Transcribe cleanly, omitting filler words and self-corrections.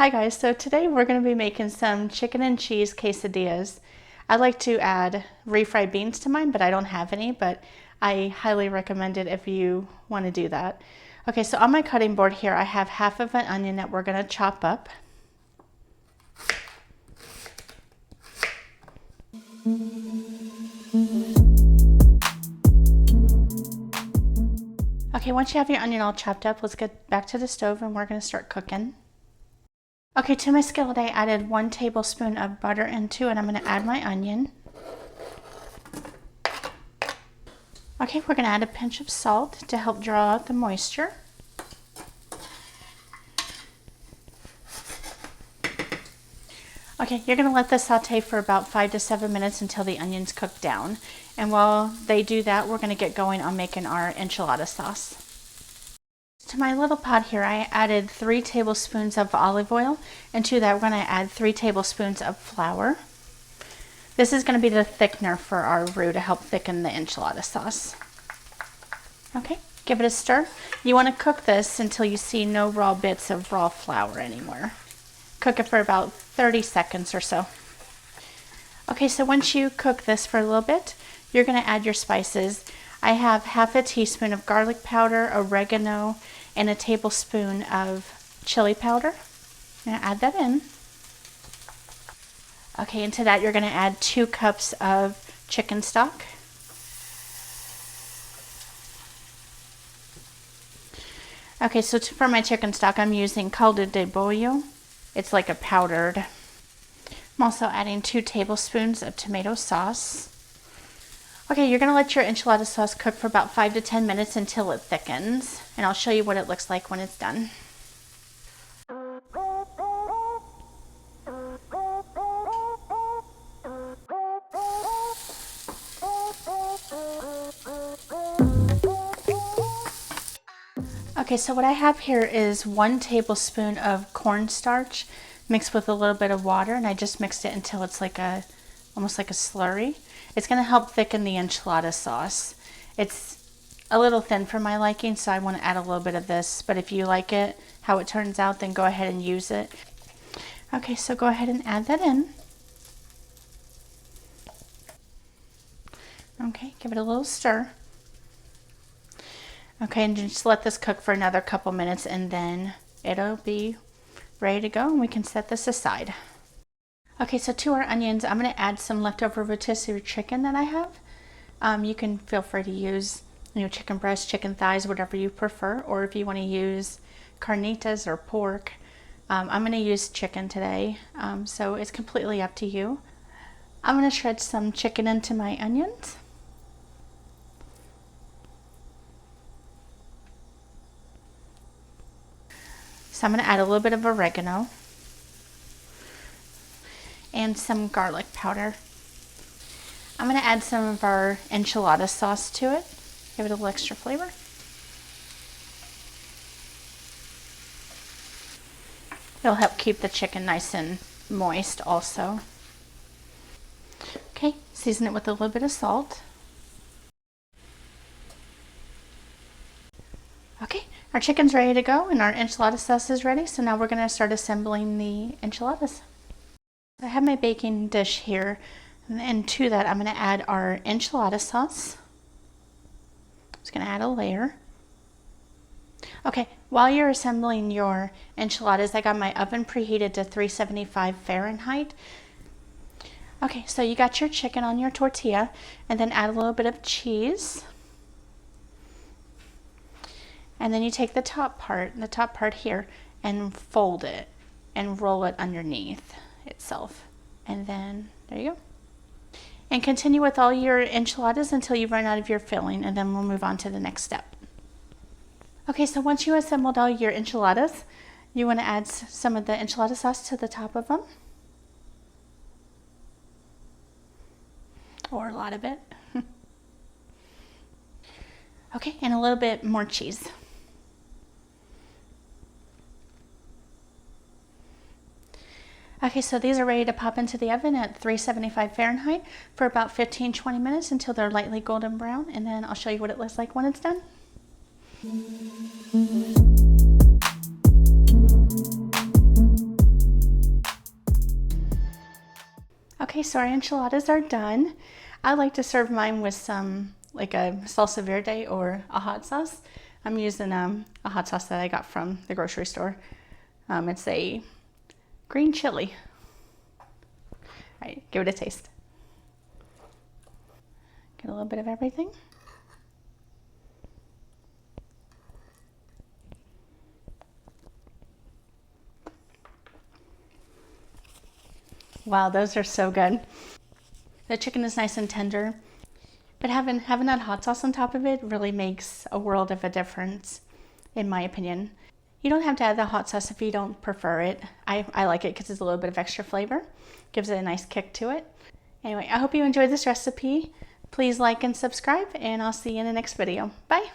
Hi guys, so today we're going to be making some chicken and cheese quesadillas. I like to add refried beans to mine, but I don't have any, but I highly recommend it if you want to do that. Okay, so on my cutting board here, I have half of an onion that we're going to chop up. Okay, once you have your onion all chopped up, let's get back to the stove and we're going to start cooking. Okay, to my skillet I added 1 tablespoon of butter into it. I'm going to add my onion. Okay, we're going to add a pinch of salt to help draw out the moisture. Okay, you're going to let this saute for about 5 to 7 minutes until the onions cook down. And while they do that, we're going to get going on making our enchilada sauce. To my little pot here, I added 3 tablespoons of olive oil, and to that we're going to add 3 tablespoons of flour. This is going to be the thickener for our roux to help thicken the enchilada sauce. Okay, give it a stir. You want to cook this until you see no raw bits of raw flour anymore. Cook it for about 30 seconds or so. Okay, so once you cook this for a little bit, you're going to add your spices. I have half a teaspoon of garlic powder, oregano, and a tablespoon of chili powder. I'm going to add that in. Okay, into that you're going to add 2 cups of chicken stock. Okay, so for my chicken stock I'm using caldo de bollo. It's like a powdered. I'm also adding 2 tablespoons of tomato sauce. Okay, you're going to let your enchilada sauce cook for about 5 to 10 minutes until it thickens, and I'll show you what it looks like when it's done. Okay, so what I have here is 1 tablespoon of cornstarch mixed with a little bit of water, and I just mixed it until it's like almost like a slurry. It's going to help thicken the enchilada sauce. It's a little thin for my liking, so I want to add a little bit of this, but if you like it, how it turns out, then go ahead and use it. Okay, so go ahead and add that in. Okay, give it a little stir. Okay, and just let this cook for another couple minutes and then it'll be ready to go and we can set this aside. Okay, so to our onions, I'm going to add some leftover rotisserie chicken that I have. You can feel free to use chicken breast, chicken thighs, whatever you prefer, or if you want to use carnitas or pork. I'm going to use chicken today, so it's completely up to you. I'm going to shred some chicken into my onions. So I'm going to add a little bit of oregano and some garlic powder. I'm going to add some of our enchilada sauce to it. Give it a little extra flavor. It'll help keep the chicken nice and moist also. Okay, season it with a little bit of salt. Okay, our chicken's ready to go and our enchilada sauce is ready, so now we're going to start assembling the enchiladas. I have my baking dish here, and to that I'm going to add our enchilada sauce. I'm just going to add a layer. Okay, while you're assembling your enchiladas, I got my oven preheated to 375 Fahrenheit. Okay, so you got your chicken on your tortilla, and then add a little bit of cheese. And then you take the top part here, and fold it and roll it underneath itself. And then there you go. And continue with all your enchiladas until you run out of your filling, and then we'll move on to the next step. Okay, so once you assembled all your enchiladas, you want to add some of the enchilada sauce to the top of them. Or a lot of it. Okay, and a little bit more cheese. Okay, so these are ready to pop into the oven at 375 Fahrenheit for about 15-20 minutes until they're lightly golden brown, and then I'll show you what it looks like when it's done. Okay, so our enchiladas are done. I like to serve mine with some, like a salsa verde or a hot sauce. I'm using a hot sauce that I got from the grocery store. It's a green chili. All right, give it a taste. Get a little bit of everything. Wow, those are so good. The chicken is nice and tender, but having that hot sauce on top of it really makes a world of a difference, in my opinion. You don't have to add the hot sauce if you don't prefer it. I like it because it's a little bit of extra flavor. Gives it a nice kick to it. Anyway, I hope you enjoyed this recipe. Please like and subscribe, and I'll see you in the next video. Bye.